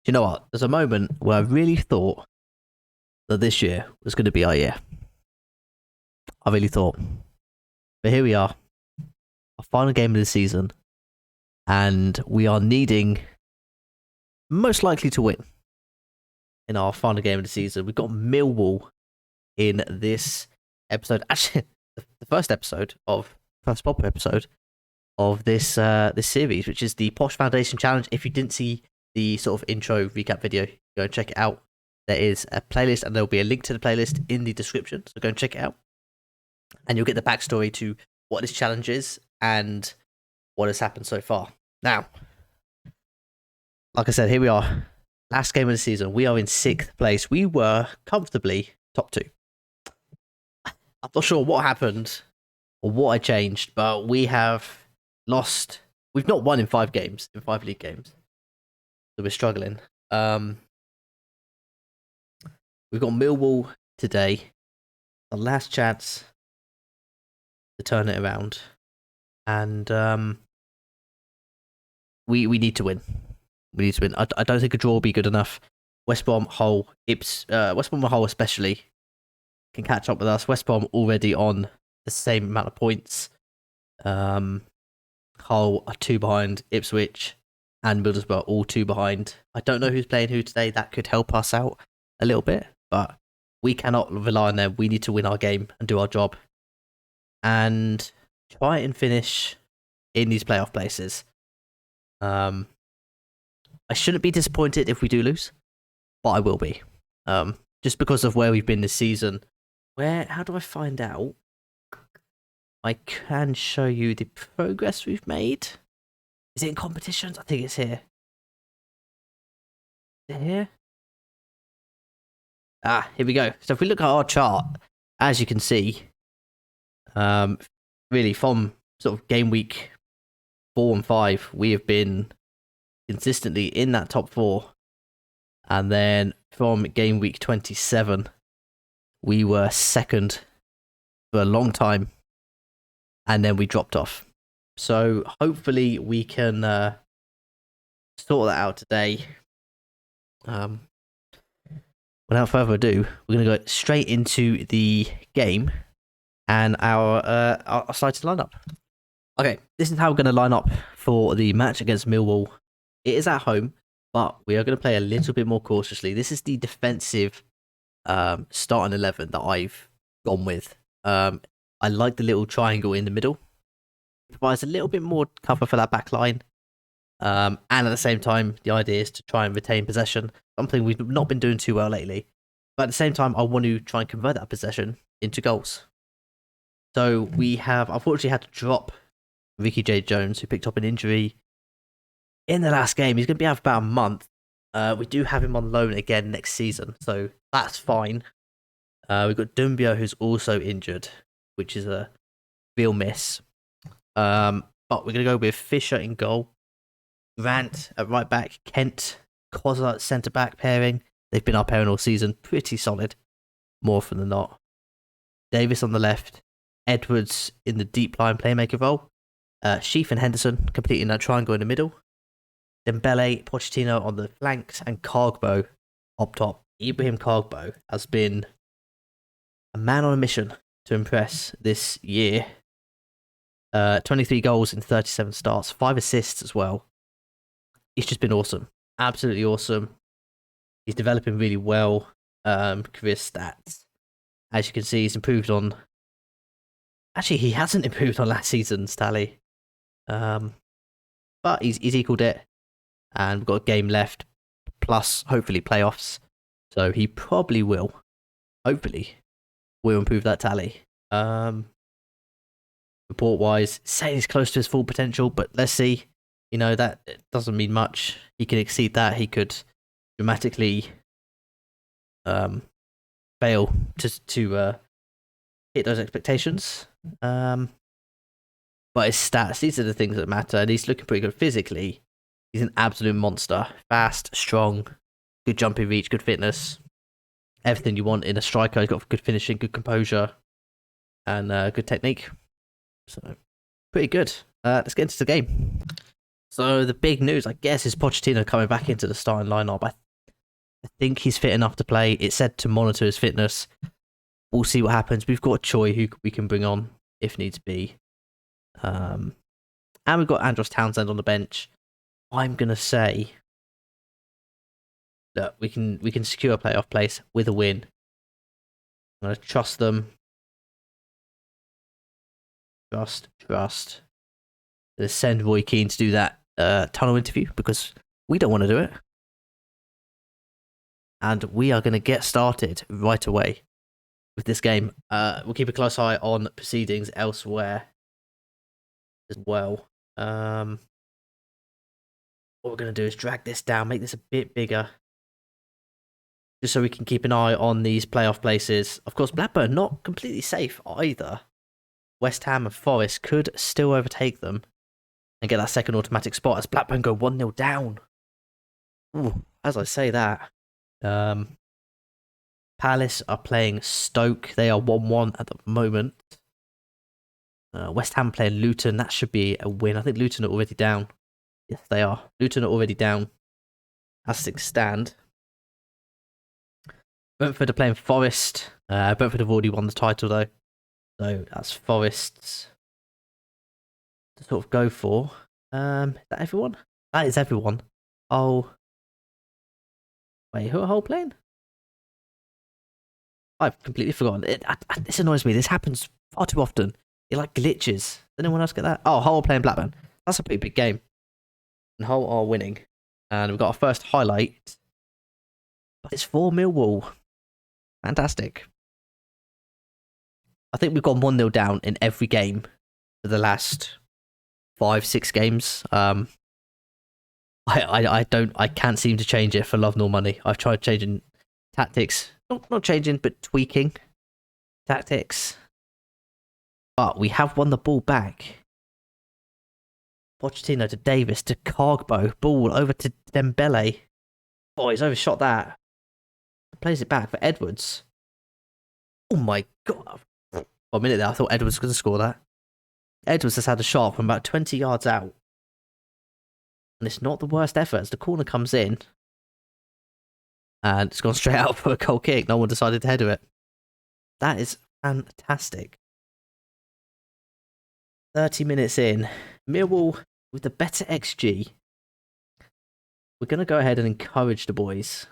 you know what? There's a moment where I really thought that this year was going to be our year. I really thought. But here we are, our final game of the season, and we are needing, most likely to win in our final game of the season. We've got Millwall in this episode. Actually, the first proper episode of this series, which is the Posh Foundation Challenge. If you didn't see the sort of intro recap video, go and check it out. There is a playlist, and there will be a link to the playlist in the description. So go and check it out, and you'll get the backstory to what this challenge is and what has happened so far. Now, like I said, here we are. Last game of the season. We are in 6th place. We were comfortably top 2. I'm not sure what happened or what I changed, but we have lost. We've not won in 5 games, in 5 league games. So we're struggling. We've got Millwall today. The last chance to turn it around. And we need to win. We need to win. I don't think a draw will be good enough. West Brom, Hull, West Brom and Hull especially can catch up with us. West Brom already on the same amount of points. Hull are 2 behind. Ipswich and Middlesbrough all 2 behind. I don't know who's playing who today. That could help us out a little bit, but we cannot rely on them. We need to win our game and do our job and try and finish in these playoff places. I shouldn't be disappointed if we do lose, but I will be. Just because of where we've been this season. How do I find out? I can show you the progress we've made. Is it in competitions? I think it's here. Is it here? Here we go. So if we look at our chart, as you can see, really from sort of game week 4 and 5, we have been consistently in that top 4. And then from game week 27, we were 2nd for a long time. And then we dropped off. So hopefully we can sort that out today. Without further ado, we're going to go straight into the game and our starting lineup. Okay, this is how we're going to line up for the match against Millwall. It is at home, but we are going to play a little bit more cautiously. This is the defensive starting 11 that I've gone with. I like the little triangle in the middle. It provides a little bit more cover for that back line. And at the same time, the idea is to try and retain possession, something we've not been doing too well lately. But at the same time, I want to try and convert that possession into goals. So we have unfortunately had to drop Ricky J. Jones, who picked up an injury in the last game. He's going to be out for about a month. We do have him on loan again next season, so that's fine. We've got Dumbia, who's also injured, which is a real miss. But we're going to go with Fisher in goal, Grant at right back, Kent, Kozza at centre back pairing. They've been our pairing all season, pretty solid, more often than not. Davis on the left, Edwards in the deep line playmaker role, Sheaf and Henderson completing that triangle in the middle. Dembele, Pochettino on the flanks, and Cargbo up top. Ibrahim Cargbo has been a man on a mission to impress this year. 23 goals in 37 starts, 5 assists as well. He's just been awesome. Absolutely awesome. He's developing really well. Career stats. As you can see, he's improved on... Actually, he hasn't improved on last season's tally. But he's equalled it. And we've got a game left. Plus, hopefully, playoffs. So he probably will. Hopefully, will improve that tally. Report-wise, saying he's close to his full potential, but let's see. You know, that doesn't mean much. He can exceed that. He could dramatically fail to hit those expectations. But his stats, these are the things that matter. And he's looking pretty good physically. He's an absolute monster. Fast, strong, good jumping reach, good fitness. Everything you want in a striker. He's got good finishing, good composure, and good technique. So, pretty good. Let's get into the game. So the big news, I guess, is Pochettino coming back into the starting lineup. I think he's fit enough to play. It's said to monitor his fitness. We'll see what happens. We've got Choi who we can bring on if needs be. And we've got Andros Townsend on the bench. I'm gonna say that we can secure a playoff place with a win. I'm gonna trust them. Trust. Gonna send Roy Keane to do that tunnel interview because we don't want to do it. And we are gonna get started right away with this game. We'll keep a close eye on proceedings elsewhere as well. What we're going to do is drag this down, make this a bit bigger, just so we can keep an eye on these playoff places. Of course, Blackburn not completely safe either. West Ham and Forest could still overtake them and get that second automatic spot as Blackburn go 1-0 down. Ooh, as I say that. Palace are playing Stoke. They are 1-1 at the moment. West Ham playing Luton. That should be a win. I think Luton are already down. Yes, they are. Luton are already down as things stand. Brentford are playing Forest. Brentford have already won the title though. So that's Forest's to sort of go for. Is that everyone? That is everyone. Oh. Wait, who are Hull playing? I've completely forgotten. This annoys me. This happens far too often. It like glitches. Did anyone else get that? Oh, Hull playing Blackburn. That's a pretty big game. And Hull are winning. And we've got our first highlight. It's for Millwall. Fantastic. I think we've gone 1-0 down in every game for the last 5-6 games. I can't seem to change it for love nor money. I've tried changing tactics. Not changing, but tweaking tactics. But we have won the ball back. Pochettino to Davis to Cargbo. Ball over to Dembele. Oh, he's overshot that. Plays it back for Edwards. Oh my god. For a minute there, I thought Edwards was going to score that. Edwards has had a shot from about 20 yards out. And it's not the worst effort as the corner comes in. And it's gone straight out for a goal kick. No one decided to header it. That is fantastic. 30 minutes in. Millwall with the better XG. We're going to go ahead and encourage the boys.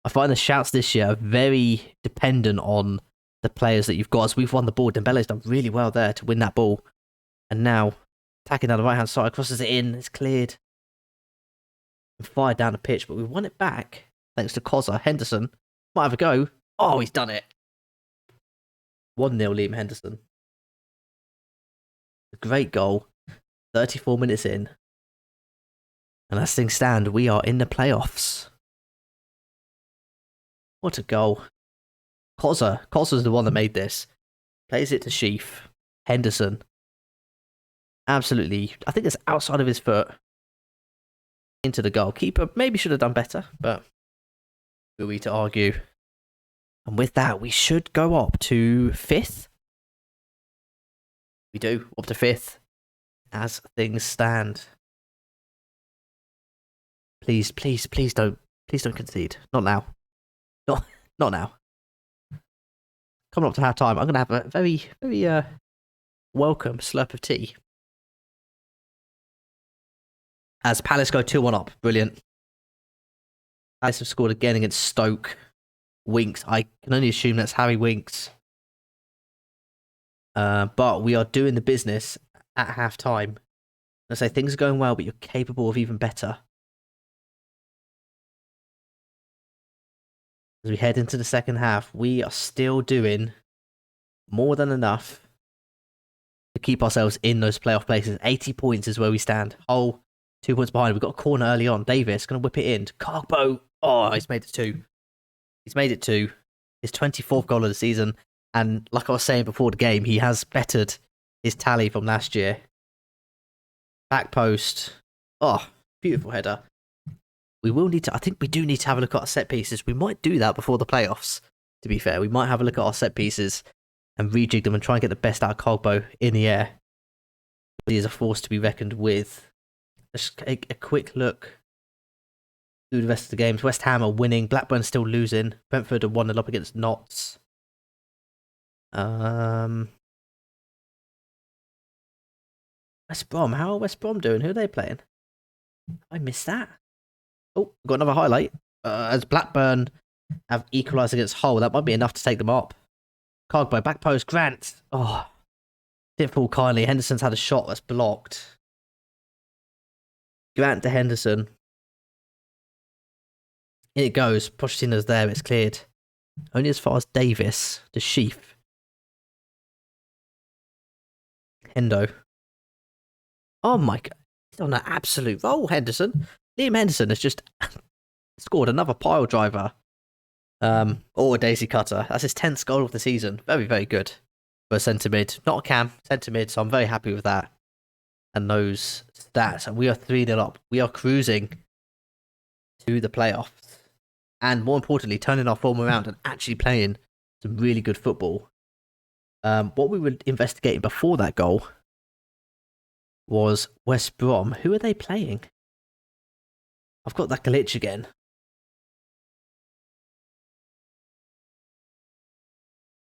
I find the shouts this year are very dependent on the players that you've got. As we've won the ball, Dembele's done really well there to win that ball. And now, attacking down the right-hand side, crosses it in, it's cleared. And fired down the pitch, but we won it back. Thanks to Kozza. Henderson might have a go. Oh, he's done it. 1-0 Liam Henderson. A great goal. 34 minutes in. And as things stand, we are in the playoffs. What a goal. Kozza's the one that made this. Plays it to Sheaf. Henderson. Absolutely. I think it's outside of his foot. Into the goal. Keeper maybe should have done better, but who are we to argue? And with that, we should go up to 5th. We do, up to 5th. As things stand. Please don't concede. Not now. Not now. Coming up to half time, I'm gonna have a very welcome slurp of tea. As Palace go 2-1 up. Brilliant. Palace have scored again against Stoke. Winks. I can only assume that's Harry Winks. But we are doing the business at half time. I say things are going well, but you're capable of even better. As we head into the second half, we are still doing more than enough to keep ourselves in those playoff places. 80 points is where we stand. Hull 2 points behind. We've got a corner early on. Davis going to whip it in. Cargbo. Oh, he's made it 2. He's made it 2. His 24th goal of the season. And like I was saying before the game, he has bettered his tally from last year. Back post. Oh, beautiful header. We will need to, I think we do need to have a look at our set pieces. We might do that before the playoffs, to be fair. We might have a look at our set pieces and rejig them and try and get the best out of Cargbo in the air. But he is a force to be reckoned with. Let's take a quick look through the rest of the games. West Ham are winning. Blackburn still losing. Brentford are 1-0 up against Notts. West Brom. How are West Brom doing? Who are they playing? I missed that. Oh, got another highlight. As Blackburn have equalised against Hull, that might be enough to take them up. Cogbo, back post, Grant. Oh, didn't fall kindly. Henderson's had a shot that's blocked. Grant to Henderson. In it goes. Pochettino's there. It's cleared. Only as far as Davis to Sheaf. Hendo. Oh my god. He's on an absolute roll, Henderson. Liam Henderson has just scored another pile driver. Or a daisy cutter. That's his 10th goal of the season. Very, very good for a centre mid. Not a cam, centre mid, so I'm very happy with that. And those stats. And we are 3-0 up. We are cruising to the playoffs. And more importantly, turning our form around and actually playing some really good football. What we were investigating before that goal was West Brom. Who are they playing? I've got that glitch again.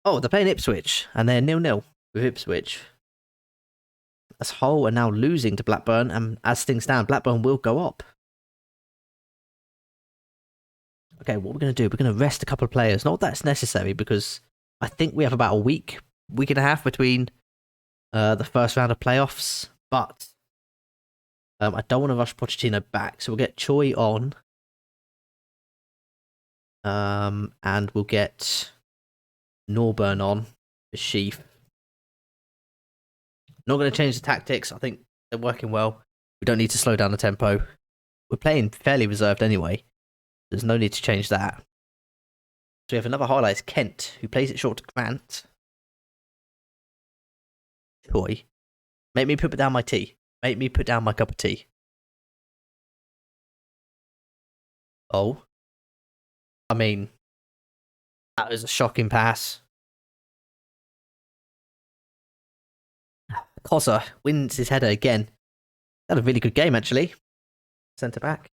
Oh, they're playing Ipswich, and they're 0-0 with Ipswich. As Hull are now losing to Blackburn, and as things stand, Blackburn will go up. Okay, what we're going to do, we're going to rest a couple of players. Not that that's necessary, because I think we have about a week and a half between the first round of playoffs. But I don't want to rush Pochettino back, so we'll get Choi on. And we'll get Norburn on for Sheaf. Not going to change the tactics. I think they're working well. We don't need to slow down the tempo. We're playing fairly reserved anyway. There's no need to change that. So we have another highlight. It's Kent, who plays it short to Grant. Choi. Make me put down my tea. Make me put down my cup of tea. Oh. I mean, that was a shocking pass. Cosa wins his header again. Had a really good game, actually. Centre back.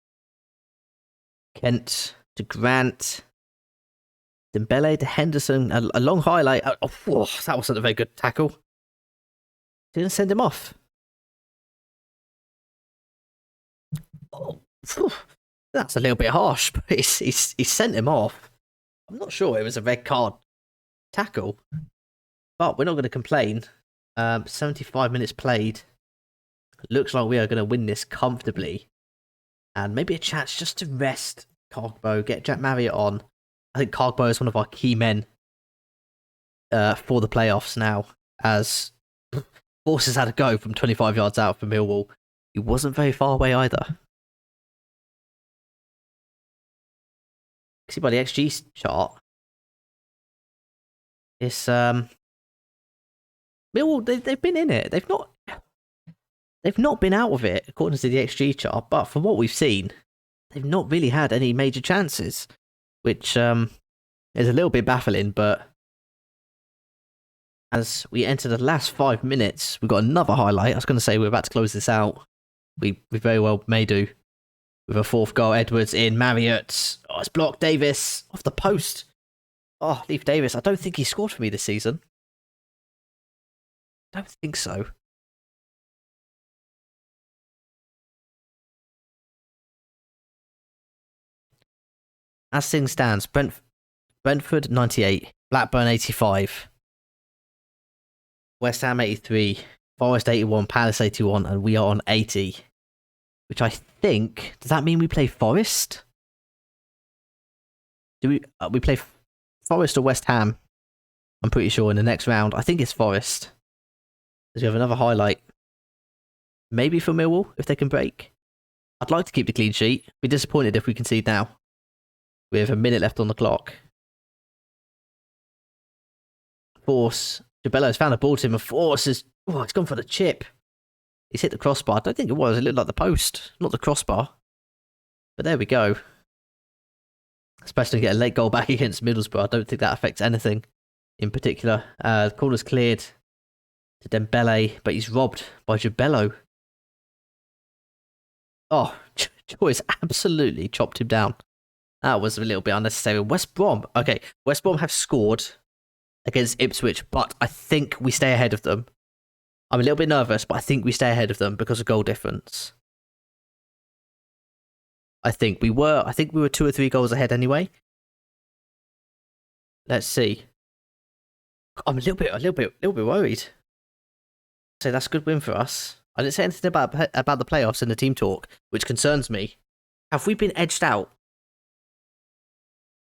Kent to Grant. Dembele to Henderson. A long highlight. Oh, that wasn't a very good tackle. Didn't send him off. Oh, that's a little bit harsh, but he sent him off. I'm not sure it was a red card tackle, but we're not going to complain. 75 minutes played. Looks like we are going to win this comfortably. And maybe a chance just to rest Cogbo, get Jack Marriott on. I think Cogbo is one of our key men for the playoffs now, as Forces had to go from 25 yards out for Millwall. He wasn't very far away either. See by the XG chart, it's Millwall. They've been in it. They've not been out of it according to the XG chart. But from what we've seen, they've not really had any major chances, which is a little bit baffling. But as we enter the last 5 minutes, we've got another highlight. I was going to say we're about to close this out. We very well may do. With a fourth goal, Edwards in, Marriott. Oh, it's blocked. Davis off the post. Oh, Leif Davis. I don't think he scored for me this season. I don't think so. As things stands, Brentford 98, Blackburn 85, West Ham 83, Forest 81, Palace 81, and we are on 80. Which I think, does that mean we play Forest? Do we play Forest or West Ham? I'm pretty sure in the next round. I think it's Forest. Because we have another highlight. Maybe for Millwall, if they can break. I'd like to keep the clean sheet. Be disappointed if we concede now. We have a minute left on the clock. Force. Jabello's found a ball to him, and Force is... Oh, it's gone for the chip. He's hit the crossbar. I don't think it was. It looked like the post, not the crossbar. But there we go. Especially get a late goal back against Middlesbrough. I don't think that affects anything in particular. The corner's cleared. to Dembele, but he's robbed by Jabello. Oh, Joyce absolutely chopped him down. That was a little bit unnecessary. West Brom. Okay, West Brom have scored against Ipswich, but I think we stay ahead of them. I'm a little bit nervous, but I think we stay ahead of them because of goal difference. I think we were 2 or 3 goals ahead anyway. Let's see. I'm a little bit worried. So that's a good win for us. I didn't say anything about the playoffs and the team talk, which concerns me. Have we been edged out?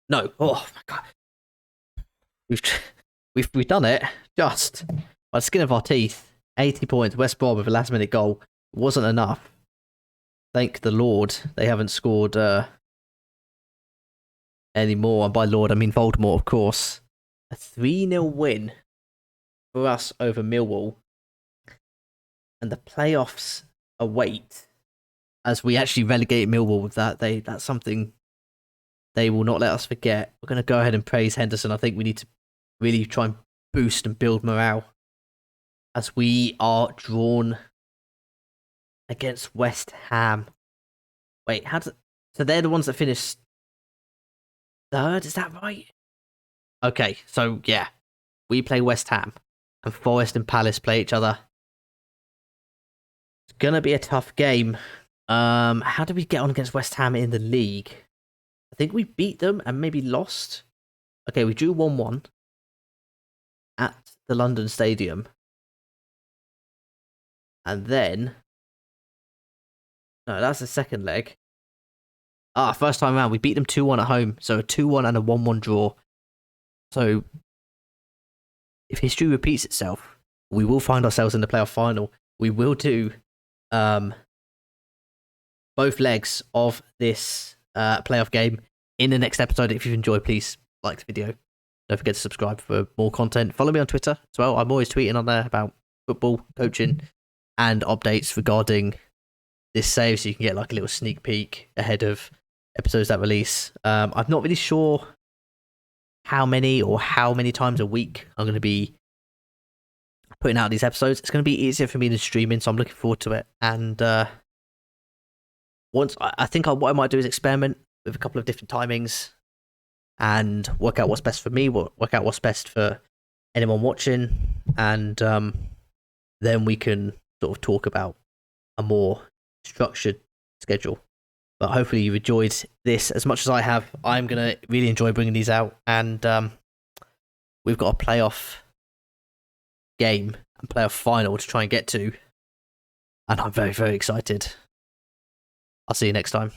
No. Oh my god. We've done it just by the skin of our teeth. 80 points. West Brom with a last minute goal. It wasn't enough. Thank the Lord they haven't scored anymore. And by Lord, I mean Voldemort, of course. A 3-0 win for us over Millwall. And the playoffs await as we actually relegate Millwall with that. That's something they will not let us forget. We're going to go ahead and praise Henderson. I think we need to really try and boost and build morale as we are drawn against West Ham. Wait, so they're the ones that finished third? Is that right? Okay, so yeah, we play West Ham, and Forest and Palace play each other. It's gonna be a tough game. How did we get on against West Ham in the league? I think we beat them and maybe lost. Okay, we drew 1-1 at the London Stadium. And then... No, that's the second leg. First time around, we beat them 2-1 at home. So a 2-1 and a 1-1 draw. So, if history repeats itself, we will find ourselves in the playoff final. We will do both legs of this playoff game in the next episode. If you've enjoyed, please like the video. Don't forget to subscribe for more content. Follow me on Twitter as well. I'm always tweeting on there about football, coaching, and updates regarding this save, so you can get like a little sneak peek ahead of episodes that release. I'm not really sure how many times a week I'm going to be putting out these episodes. It's going to be easier for me than streaming, so I'm looking forward to it. And what I might do is experiment with a couple of different timings and work out what's best for me, work out what's best for anyone watching, and then we can sort of talk about a more structured schedule. But hopefully you've enjoyed this as much as I have. I'm going to really enjoy bringing these out, and we've got a playoff game and playoff final to try and get to, and I'm very, very excited. I'll see you next time.